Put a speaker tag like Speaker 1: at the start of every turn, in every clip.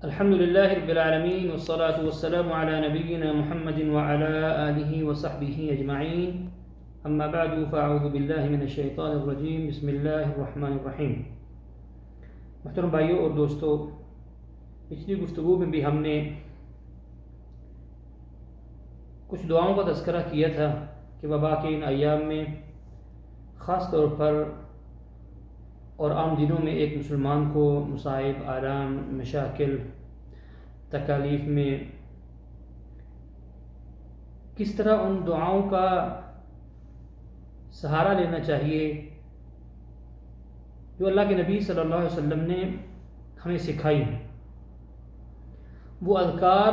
Speaker 1: الحمد لله رب العالمين والصلاة والسلام على نبينا محمد وعلى آله وصحبه أجمعين أما بعد فأعوذ بالله من الشيطان الرجيم بسم الله الرحمن الرحیم۔ محترم بھائیوں اور دوستو، پچھلی گفتگو میں بھی ہم نے کچھ دعاؤں کا تذکرہ کیا تھا کہ وبا کے ان ایام میں خاص طور پر اور عام دنوں میں ایک مسلمان کو مصائب، آلام، مشاکل، تکالیف میں کس طرح ان دعاؤں کا سہارا لینا چاہیے جو اللہ کے نبی صلی اللہ علیہ وسلم نے ہمیں سکھائی ہیں۔ وہ اذکار،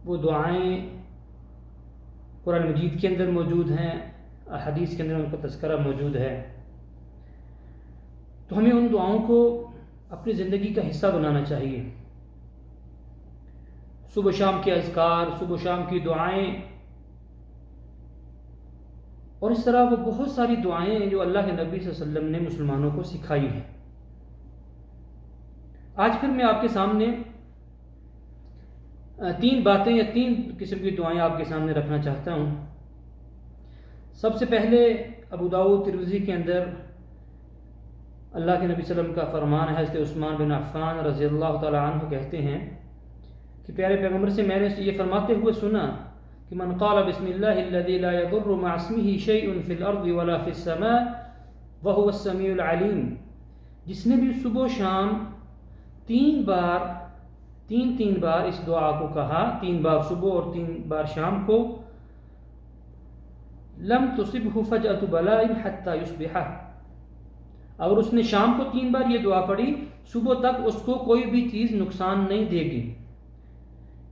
Speaker 1: وہ دعائیں قرآن مجید کے اندر موجود ہیں، احادیث کے اندر ان کا تذکرہ موجود ہے، تو ہمیں ان دعاؤں کو اپنی زندگی کا حصہ بنانا چاہیے۔ صبح شام کے اذکار، صبح شام کی دعائیں، اور اس طرح وہ بہت ساری دعائیں ہیں جو اللہ کے نبی صلی اللہ علیہ وسلم نے مسلمانوں کو سکھائی ہیں۔ آج پھر میں آپ کے سامنے تین باتیں یا تین قسم کی دعائیں آپ کے سامنے رکھنا چاہتا ہوں۔ سب سے پہلے ابو داؤد ترمذی کے اندر اللہ کے نبی صلی اللہ علیہ وسلم کا فرمان ہے، حضرت عثمان بن عفان رضی اللہ تعالی عنہ کہتے ہیں کہ پیارے پیغمبر سے میں نے یہ فرماتے ہوئے سنا کہ من قال بسم اللہ الذی لا یضر مع اسمہ شیء فی الارض ولا فی السماء وهو السمیع العلیم، جس نے بھی صبح و شام تین بار اس دعا کو کہا، 3 بار صبح اور 3 بار شام کو، لم تصبہ فجأة بلاء حتی یصبح، اگر اس نے شام کو 3 بار یہ دعا پڑھی، صبح تک اس کو کوئی بھی چیز نقصان نہیں دے گی۔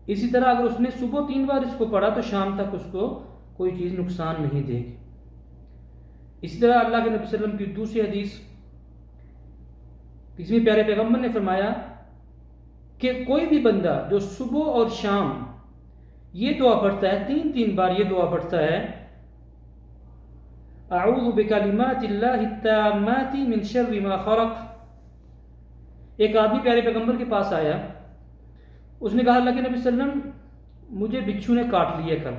Speaker 1: اسی طرح اگر اس نے صبح 3 بار اس کو پڑھا تو شام تک اس کو کوئی چیز نقصان نہیں دے گی۔ اسی طرح اللہ کے نبی صلی اللہ علیہ وسلم کی دوسری حدیث، اس میں پیارے پیغمبر نے فرمایا کہ کوئی بھی بندہ جو صبح اور شام یہ دعا پڑھتا ہے، 3 بار یہ دعا پڑھتا ہے، اعوذ بکلمات اللہ التامات من شر ما خلق۔ ایک آدمی پیارے پیغمبر کے پاس آیا، اس نے کہا اللہ کے نبی صلی اللہ علیہ وسلم مجھے بچھو نے کاٹ لیا کل۔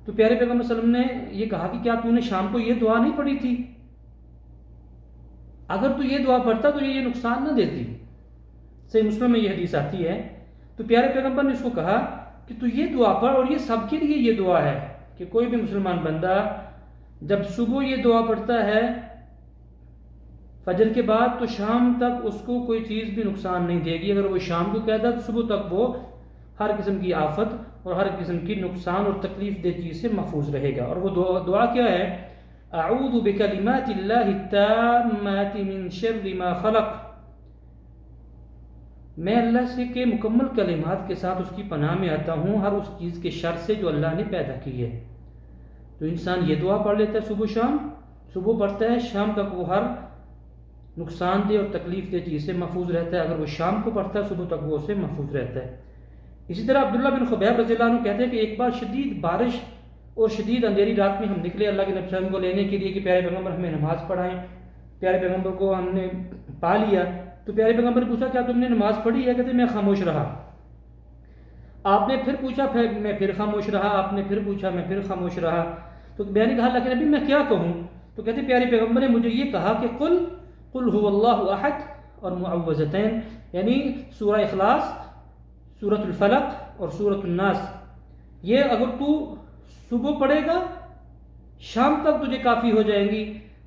Speaker 1: تو پیارے پیغمبر صلی اللہ علیہ وسلم نے یہ کہا کہ کیا تو نے شام کو یہ دعا نہیں پڑھی تھی؟ اگر تو یہ دعا پڑھتا تو یہ نقصان نہ دیتی۔ صحیح مسلم میں یہ حدیث آتی ہے۔ تو پیارے پیغمبر نے اس کو کہا کہ تو یہ دعا پڑھ، اور یہ سب کے لیے یہ دعا ہے کہ کوئی بھی مسلمان بندہ جب صبح یہ دعا پڑھتا ہے فجر کے بعد تو شام تک اس کو کوئی چیز بھی نقصان نہیں دے گی۔ اگر وہ شام کو کہتا تو صبح تک وہ ہر قسم کی آفت اور ہر قسم کی نقصان اور تکلیف دہ چیز سے محفوظ رہے گا۔ اور وہ دعا کیا ہے؟ اعوذ بکلمات اللہ التامات من شر ما خلق، میں اللہ سے کے مکمل کلمات کے ساتھ اس کی پناہ میں آتا ہوں ہر اس چیز کے شر سے جو اللہ نے پیدا کی ہے۔ تو انسان یہ دعا پڑھ لیتا ہے صبح شام، صبح پڑھتا ہے، شام تک وہ ہر نقصان دہ اور تکلیف دہ چیز سے محفوظ رہتا ہے۔ اگر وہ شام کو پڑھتا ہے صبح تک وہ اسے محفوظ رہتا ہے۔ اسی طرح عبداللہ بن خبیب رضی اللہ عنہ کہتے ہیں کہ ایک بار شدید بارش اور شدید اندھیری رات میں ہم نکلے اللہ کے نبی صلی اللہ علیہ وسلم کو لینے کے لیے کہ پیارے پیغمبر ہمیں نماز پڑھائیں۔ پیارے پیغمبر کو ہم نے پا لیا تو پیارے پیغمبر نے پوچھا کیا تم نے نماز پڑھی ہے؟ کہتے میں خاموش رہا۔ آپ نے پھر پوچھا، میں پھر خاموش رہا۔ آپ نے پھر پوچھا، میں پھر خاموش رہا۔ تو میں نے کہا اللہ کے نبی میں کیا کہوں؟ تو کہتے پیارے پیغمبر نے مجھے یہ کہا کہ قل هو اللہ احد اور معوذتین، یعنی سورہ اخلاص، سورۃ الفلق اور سورۃ الناس، یہ اگر تو صبح پڑھے گا شام تک تجھے کافی ہو جائیں گی،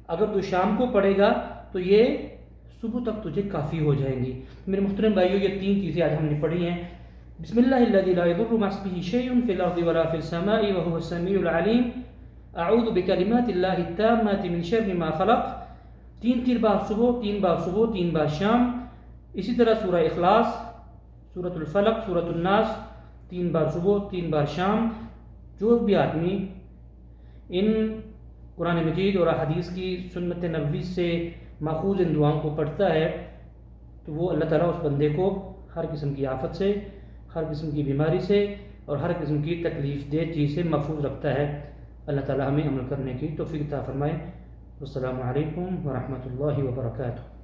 Speaker 1: اگر تو شام کو پڑھے گا تو یہ صبح تک تجھے کافی ہو جائیں گی۔ میرے محترم بھائیوں، یہ 3 چیزیں آج ہم نے پڑھی ہیں۔ بسم اللہ الذی لا یضر مع اسمہ شیء فی الارض ولا فی السماء وهو السمیع العلیم، اعوذ بکلمات اللہ التامات من شر ما خلق، 3 بار صبح، 3 بار صبح، 3 بار شام۔ اسی طرح سورہ اخلاص، سورۃ الفلق، سورۃ الناس، 3 بار صبح، 3 بار شام۔ جو بھی آدمی ان قرآن مجید اور احادیث کی سنت نبوی سے ماخوذ ان دعاؤں کو پڑھتا ہے تو وہ اللہ تعالیٰ اس بندے کو ہر قسم کی آفت سے، ہر قسم کی بیماری سے اور ہر قسم کی تکلیف دہ چیز سے محفوظ رکھتا ہے۔ اللہ تعالیٰ ہمیں عمل کرنے کی توفیق عطا فرمائے۔ السلام علیکم ورحمۃ اللہ وبرکاتہ۔